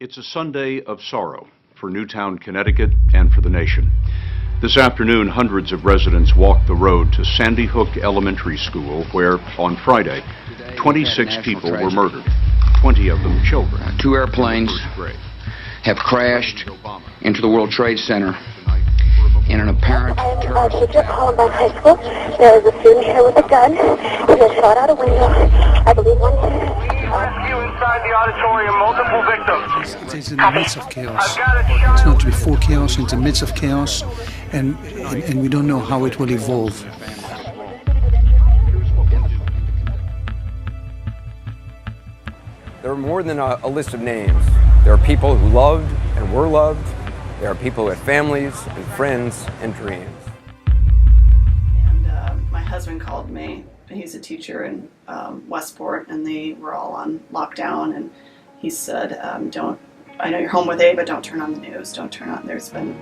It's a Sunday of sorrow for Newtown, Connecticut, and for the nation. This afternoon, hundreds of residents walked the road to Sandy Hook Elementary School, where, on Friday, 26 people were murdered, 20 of them children. Two airplanes have crashed into the World Trade Center in an apparent terrorist attack. Columbine High School. There is a student here with a gun. He was shot out a window. I believe one. Rescue inside the auditorium, multiple victims. It's in the midst of chaos. It's not before chaos, it's in the midst of chaos, and we don't know how it will evolve. There are more than a list of names. There are people who loved and were loved. There are people who had families and friends and dreams. And my husband called me. He's a teacher in Westport, and they were all on lockdown. And he said, I know you're home with Ava, don't turn on the news. Don't turn on, there's been,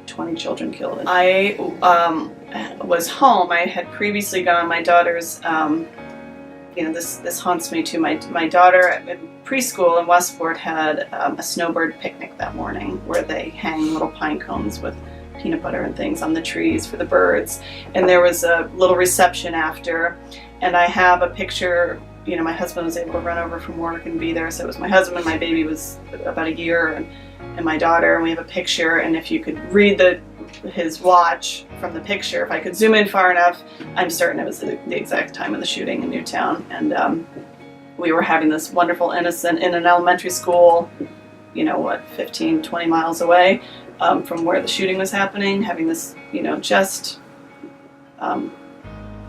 20 children killed. I was home. I had previously gone, my daughter's, this haunts me too. My daughter in preschool in Westport had a snowbird picnic that morning where they hang little pine cones with peanut butter and things on the trees for the birds. And there was a little reception after, and I have a picture. My husband was able to run over from work and be there, so it was my husband. My baby was about a year, and my daughter, and we have a picture. And if you could read his watch from the picture, if I could zoom in far enough, I'm certain it was the exact time of the shooting in Newtown. And we were having this wonderful innocent in an elementary school, 15, 20 miles away from where the shooting was happening, having this, just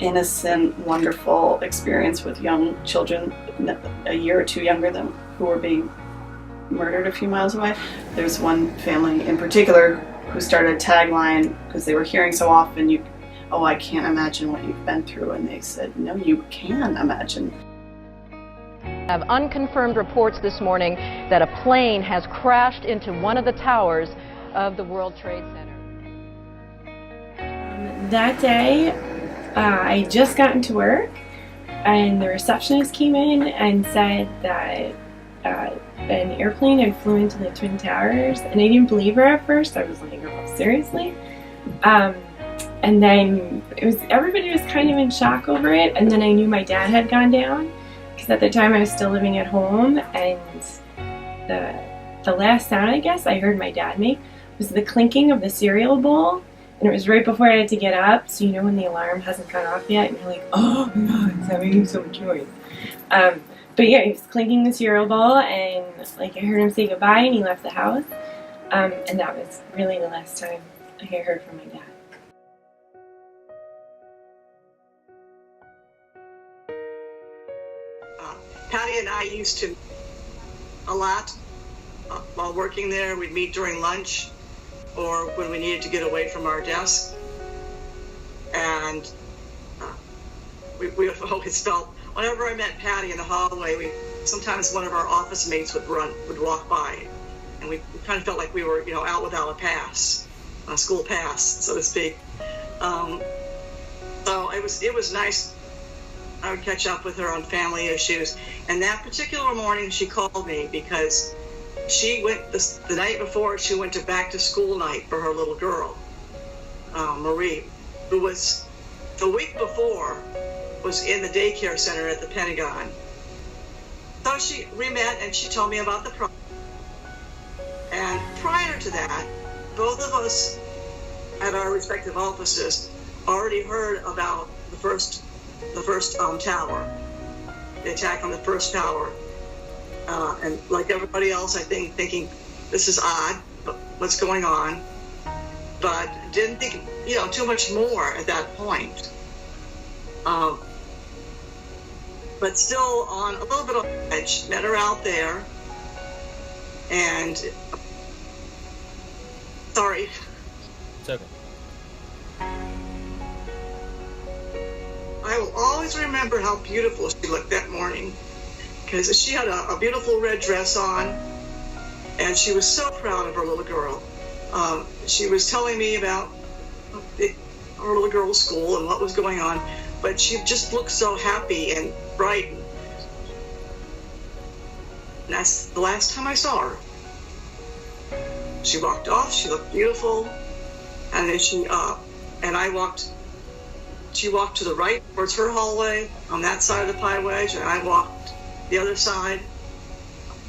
innocent, wonderful experience with young children a year or two younger than who were being murdered a few miles away. There's one family in particular who started a tagline because they were hearing so often, I can't imagine what you've been through. And they said, no, you can imagine. Have unconfirmed reports this morning that a plane has crashed into one of the towers of the World Trade Center. That day, I just got into work, and the receptionist came in and said that an airplane had flew into the Twin Towers, and I didn't believe her at first. I was like, oh, seriously? And then everybody was kind of in shock over it, and then I knew my dad had gone down, because at the time I was still living at home, and the last sound, I guess, I heard my dad make was the clinking of the cereal bowl. And it was right before I had to get up, so when the alarm hasn't gone off yet, and you're like, oh my god, it's having so much noise. But yeah, he was clinking the cereal bowl, and I heard him say goodbye, and he left the house. And that was really the last time I heard from my dad. Patty and I used to a lot while working there. We'd meet during lunch, or when we needed to get away from our desk. And we always felt, whenever I met Patty in the hallway, sometimes one of our office mates would walk by, and we kind of felt like we were, out without a pass, a school pass, so to speak. So it was nice. I would catch up with her on family issues. And that particular morning, she called me because she went the night before. She went to back to school night for her little girl, Marie, who was the week before was in the daycare center at the Pentagon. So we met, and she told me about the problem. And prior to that, both of us at our respective offices already heard about the first tower, the attack on the first tower. And like everybody else, I think, thinking this is odd, but what's going on? But didn't think, too much more at that point. But still on a little bit of edge. Met her out there, and sorry. It's okay. I will always remember how beautiful she looked that morning, because she had a beautiful red dress on, and she was so proud of her little girl. She was telling me about her little girl's school and what was going on, but she just looked so happy and bright. And that's the last time I saw her. She walked off, she looked beautiful, and then she walked to the right towards her hallway on that side of the pie wedge, and I walked the other side.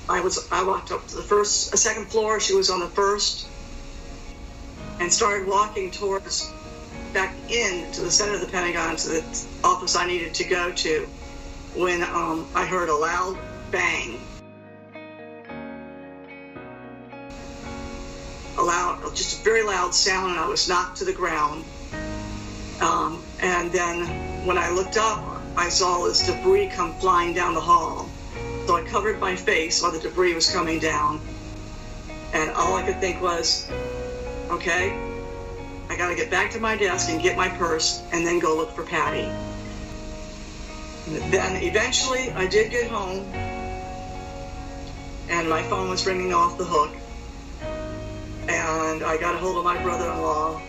I walked up to the second floor, she was on the first, and started walking towards back into the center of the Pentagon to the office I needed to go to when I heard a loud bang. Just a very loud sound, and I was knocked to the ground. And then when I looked up, I saw this debris come flying down the hall. So I covered my face while the debris was coming down. And all I could think was, okay, I gotta get back to my desk and get my purse and then go look for Patty. And then eventually I did get home and my phone was ringing off the hook. And I got a hold of my brother-in-law,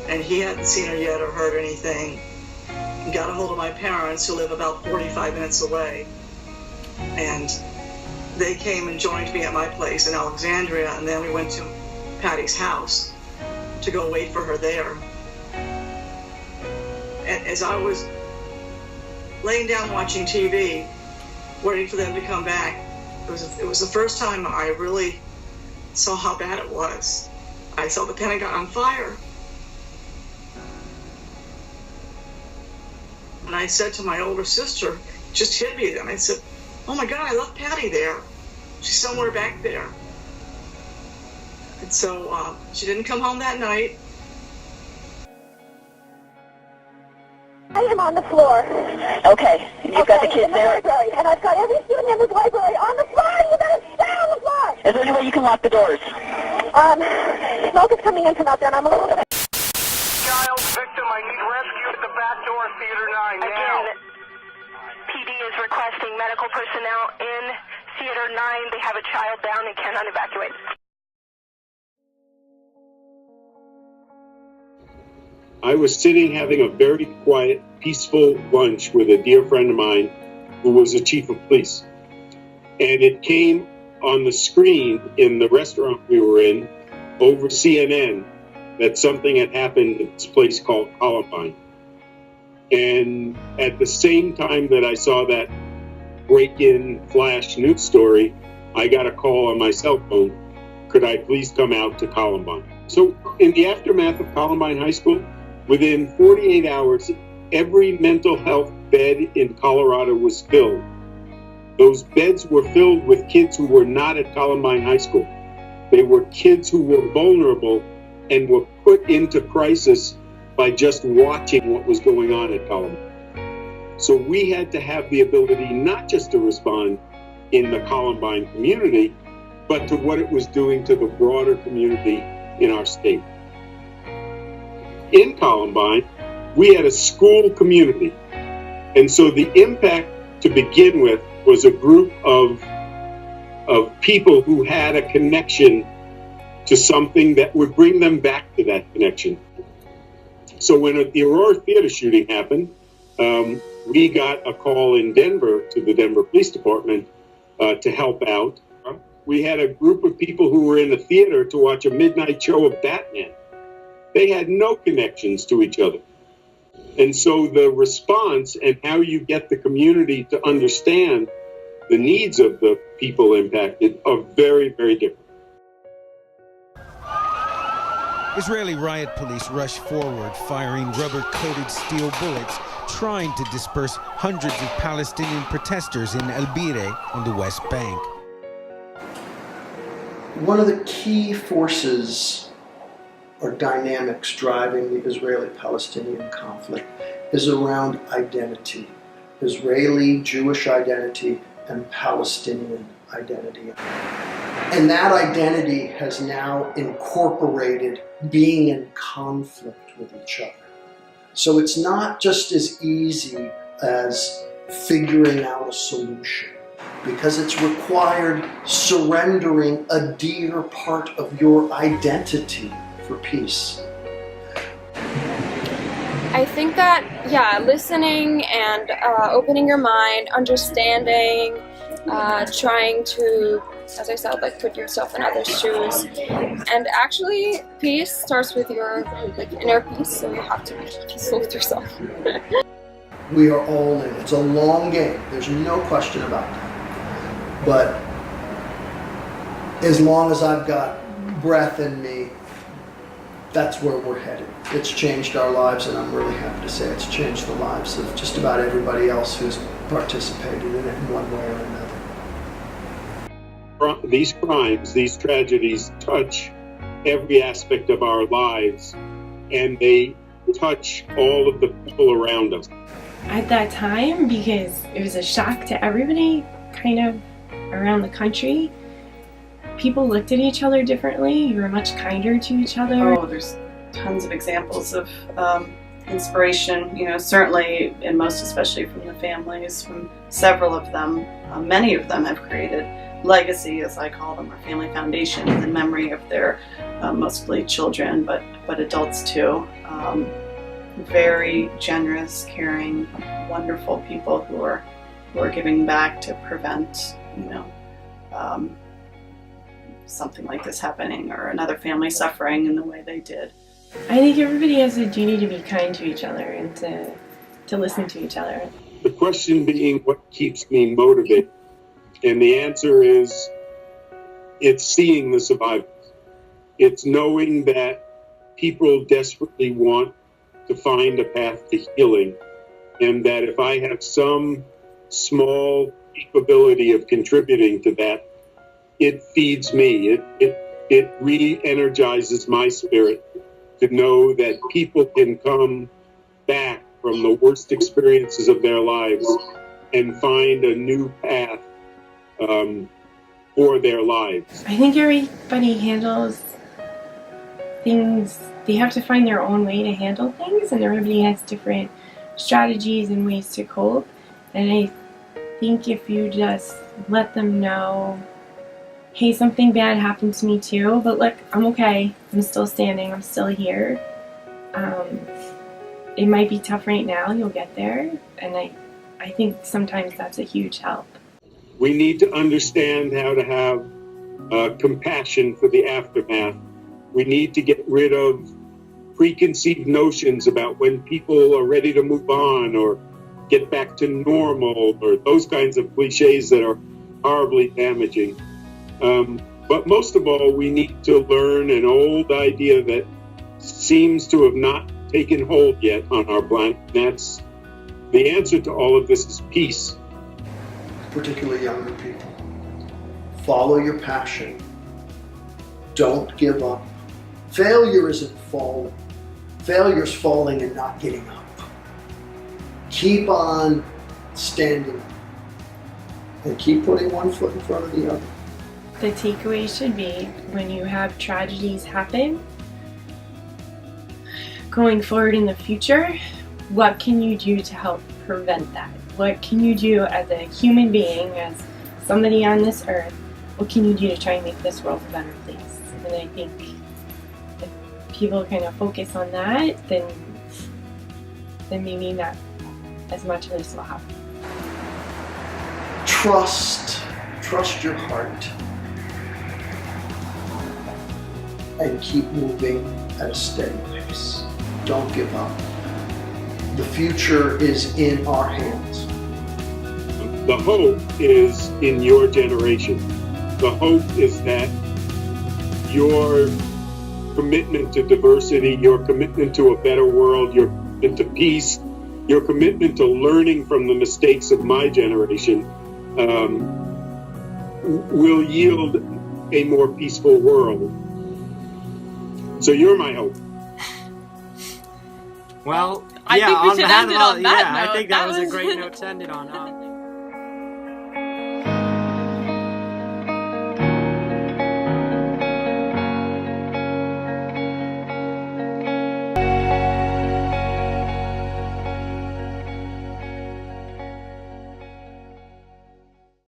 and he hadn't seen her yet or heard anything. Got a hold of my parents, who live about 45 minutes away, and they came and joined me at my place in Alexandria, and then we went to Patty's house to go wait for her there. And as I was laying down watching TV, waiting for them to come back, it was the first time I really saw how bad it was. I saw the Pentagon on fire. And I said to my older sister, just hit me then. I said, oh my God, I left Patty there. She's somewhere back there. And so she didn't come home that night. I am on the floor. Okay, you've got the kids there? Library, and I've got every student in this library on the floor. You better stay on the floor. Is there any way you can lock the doors? Smoke is coming in from out there, and I'm a little bit... Child victim, I need rescue at the back door of Theater 9 now. Again, PD is requesting medical personnel in Theater 9. They have a child down and cannot evacuate. I was sitting having a very quiet, peaceful lunch with a dear friend of mine who was a chief of police. And it came on the screen in the restaurant we were in over CNN that something had happened at this place called Columbine. And at the same time that I saw that break-in flash news story, I got a call on my cell phone. Could I please come out to Columbine? So in the aftermath of Columbine High School, within 48 hours, every mental health bed in Colorado was filled. Those beds were filled with kids who were not at Columbine High School. They were kids who were vulnerable and were put into crisis by just watching what was going on at Columbine. So we had to have the ability not just to respond in the Columbine community, but to what it was doing to the broader community in our state. In Columbine, we had a school community. And so the impact to begin with was a group of people who had a connection to something that would bring them back to that connection. So when the Aurora Theater shooting happened, we got a call in Denver to the Denver Police Department to help out. We had a group of people who were in the theater to watch a midnight show of Batman. They had no connections to each other. And so the response and how you get the community to understand the needs of the people impacted are very, very different. Israeli riot police rushed forward, firing rubber-coated steel bullets, trying to disperse hundreds of Palestinian protesters in El Bire on the West Bank. One of the key forces or dynamics driving the Israeli-Palestinian conflict is around identity, Israeli Jewish identity and Palestinian identity. And that identity has now incorporated being in conflict with each other. So it's not just as easy as figuring out a solution, because it's required surrendering a dear part of your identity for peace. I think that, listening and opening your mind, understanding trying to, as I said, like put yourself in others' shoes. And actually, peace starts with your inner peace, so you have to be peaceful with yourself. We are all in. It's a long game. There's no question about that. But as long as I've got breath in me, that's where we're headed. It's changed our lives, and I'm really happy to say it's changed the lives of just about everybody else who's participated in it in one way or another. These crimes, these tragedies touch every aspect of our lives, and they touch all of the people around us. At that time, because it was a shock to everybody kind of around the country, people looked at each other differently. You were much kinder to each other. Oh, there's tons of examples of inspiration, you know, certainly, and most especially from the families, from several of them. Many of them have created legacy, as I call them, or family foundations in memory of their mostly children, but adults too. Very generous, caring, wonderful people who are giving back to prevent, you know, something like this happening or another family suffering in the way they did. I think everybody has a duty to be kind to each other and to listen to each other. The question being, what keeps me motivated? And the answer is, it's seeing the survivors. It's knowing that people desperately want to find a path to healing, and that if I have some small capability of contributing to that, it feeds me. It re-energizes my spirit to know that people can come back from the worst experiences of their lives and find a new path for their lives. I think everybody handles things, they have to find their own way to handle things, and everybody has different strategies and ways to cope. And I think if you just let them know, hey, something bad happened to me too, but look, I'm okay, I'm still standing, I'm still here. It might be tough right now, you'll get there, and I think sometimes that's a huge help. We need to understand how to have compassion for the aftermath. We need to get rid of preconceived notions about when people are ready to move on or get back to normal, or those kinds of cliches that are horribly damaging. But most of all, we need to learn an old idea that seems to have not taken hold yet on our planet. That's the answer to all of this is peace. Particularly younger people. Follow your passion. Don't give up. Failure isn't falling. Failure is falling and not getting up. Keep on standing and keep putting one foot in front of the other. The takeaway should be, when you have tragedies happen, going forward in the future, what can you do to help prevent that? What can you do as a human being, as somebody on this earth, what can you do to try and make this world a better place? And I think if people kind of focus on that, then maybe not as much of this will happen. Trust your heart, and keep moving at a steady pace. Don't give up. The future is in our hands. The hope is in your generation. The hope is that your commitment to diversity, your commitment to a better world, your commitment to peace, your commitment to learning from the mistakes of my generation will yield a more peaceful world. So you're my hope. Well, I think we should end it on that note. I think that was a great note to end it on.